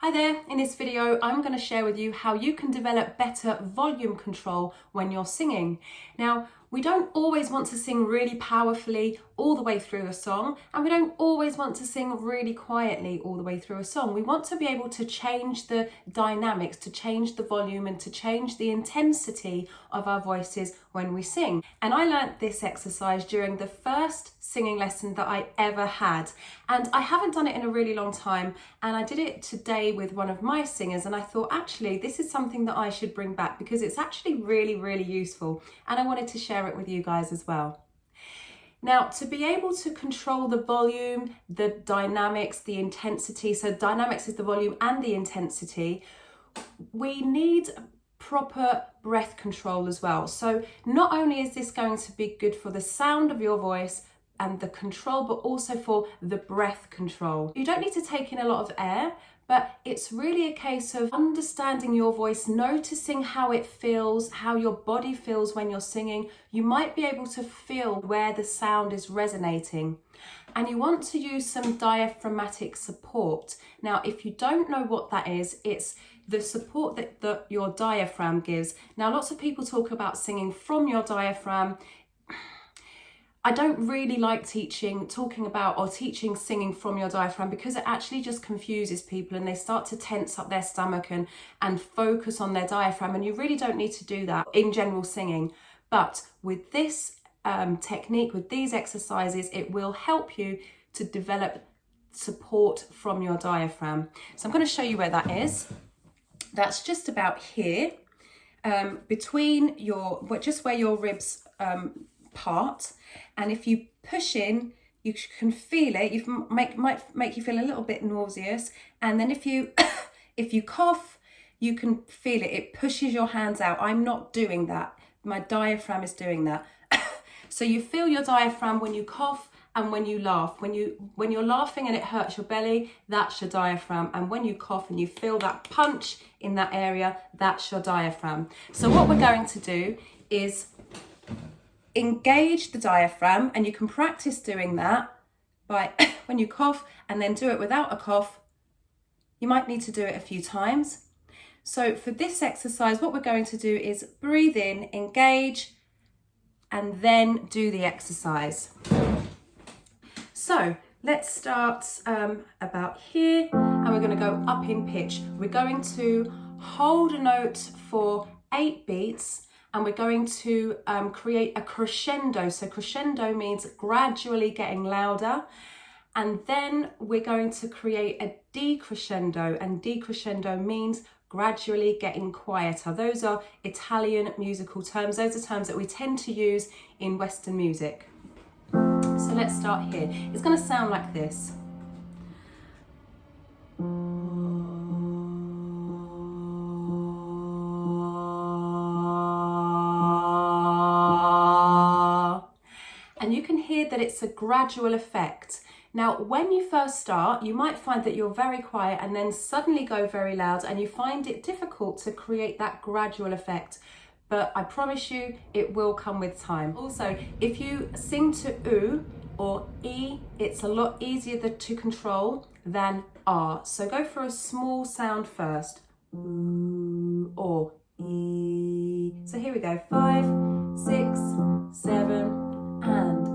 Hi there, in this video I'm going to share with you how you can develop better volume control when you're singing. Now, we don't always want to sing really powerfully all the way through a song, and we don't always want to sing really quietly all the way through a song. We want to be able to change the dynamics, to change the volume and to change the intensity of our voices when we sing. And I learnt this exercise during the first singing lesson that I ever had. And I haven't done it in a really long time, and I did it today with one of my singers, and I thought actually this is something that I should bring back because it's actually really useful, and I wanted to share it with you guys as well. Now, to be able to control the volume, the dynamics, the intensity, so dynamics is the volume and the intensity, we need proper breath control as well. So not only is this going to be good for the sound of your voice and the control, but also for the breath control. You don't need to take in a lot of air, but it's really a case of understanding your voice, noticing how it feels, how your body feels when you're singing. You might be able to feel where the sound is resonating. And you want to use some diaphragmatic support. Now, if you don't know what that is, it's the support that your diaphragm gives. Now, lots of people talk about singing from your diaphragm. I don't really like teaching singing from your diaphragm because it actually just confuses people and they start to tense up their stomach and focus on their diaphragm, and you really don't need to do that in general singing. But with this technique, with these exercises, it will help you to develop support from your diaphragm. So I'm going to show you where that is. That's just about here, between just where your ribs part, and if you push in, you can feel it. You might make you feel a little bit nauseous, and then if you if you cough, you can feel it. It pushes your hands out. I'm not doing that. My diaphragm is doing that. So you feel your diaphragm when you cough and when you laugh. When you're laughing and it hurts your belly, that's your diaphragm. And when you cough and you feel that punch in that area, that's your diaphragm. So what we're going to do is engage the diaphragm, and you can practice doing that by when you cough, and then do it without a cough. You might need to do it a few times. So for this exercise, what we're going to do is breathe in, engage, and then do the exercise. So let's start about here, and we're going to go up in pitch. We're going to hold a note for 8 beats, and we're going to create a crescendo. So crescendo means gradually getting louder. And then we're going to create a decrescendo, and decrescendo means gradually getting quieter. Those are Italian musical terms. Those are terms that we tend to use in Western music. So let's start here. It's going to sound like this. And you can hear that it's a gradual effect. Now, when you first start, you might find that you're very quiet and then suddenly go very loud, and you find it difficult to create that gradual effect. But I promise you, it will come with time. Also, if you sing to oo or e, it's a lot easier to control than r. So go for a small sound first. Oo or e. So here we go. 5, 6, 7, and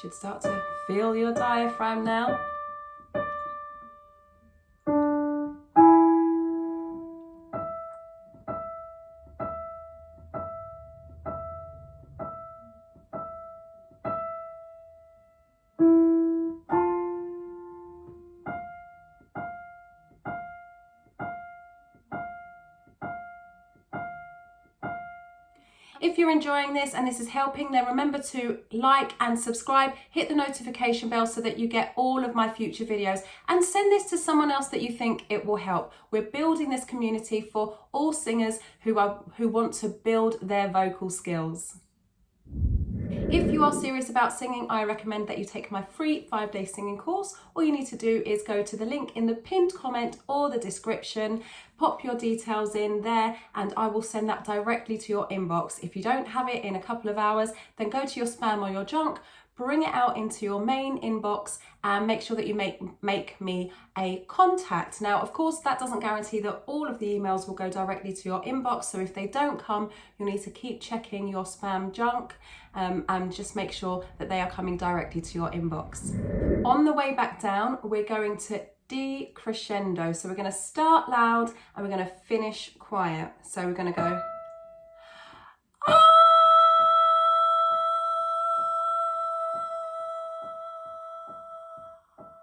Should start to feel your diaphragm now. If you're enjoying this and this is helping, then remember to like and subscribe, hit the notification bell so that you get all of my future videos, and send this to someone else that you think it will help. We're building this community for all singers who want to build their vocal skills. If you are serious about singing, I recommend that you take my free 5-day singing course. All you need to do is go to the link in the pinned comment or the description, pop your details in there, and I will send that directly to your inbox. If you don't have it in a couple of hours, then go to your spam or your junk, bring it out into your main inbox, and make sure that you make me a contact. Now, of course, that doesn't guarantee that all of the emails will go directly to your inbox. So if they don't come, you'll need to keep checking your spam junk and just make sure that they are coming directly to your inbox. On the way back down, we're going to decrescendo. So we're going to start loud and we're going to finish quiet. So we're going to go.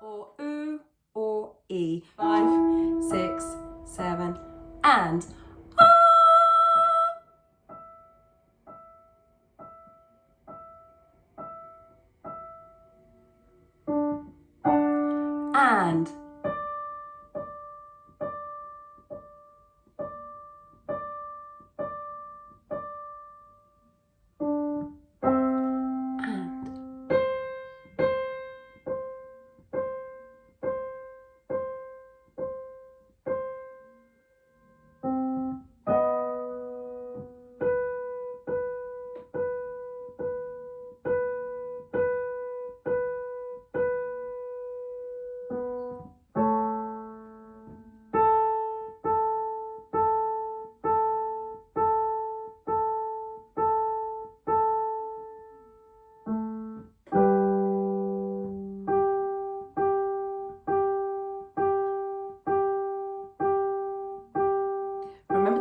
Or oo or e. 5, 6, 7, and and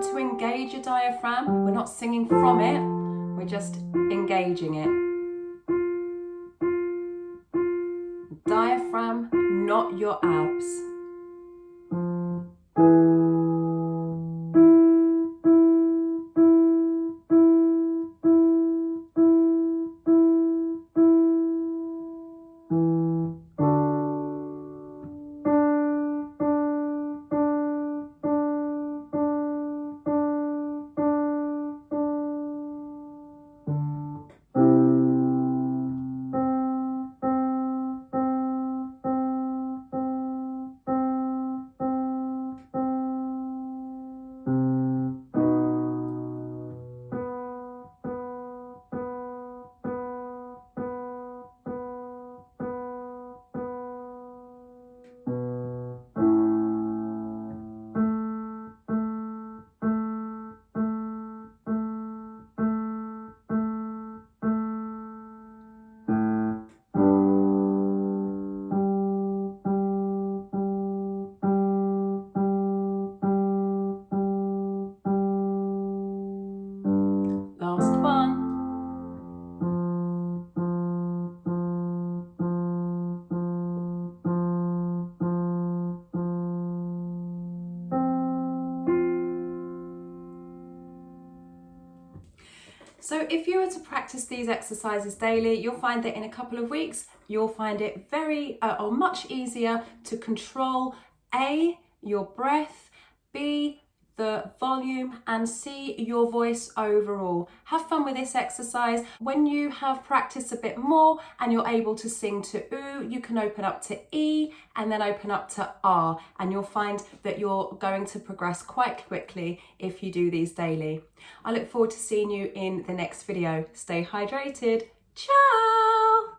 to engage your diaphragm. We're not singing from it, we're just engaging it. Diaphragm, not your abs. Last one. So if you were to practice these exercises daily, you'll find that in a couple of weeks, you'll find it very or much easier to control A, your breath, B, the volume, and C, your voice overall. Have fun with this exercise. When you have practiced a bit more and you're able to sing to oo, you can open up to E and then open up to R, and you'll find that you're going to progress quite quickly if you do these daily. I look forward to seeing you in the next video. Stay hydrated. Ciao!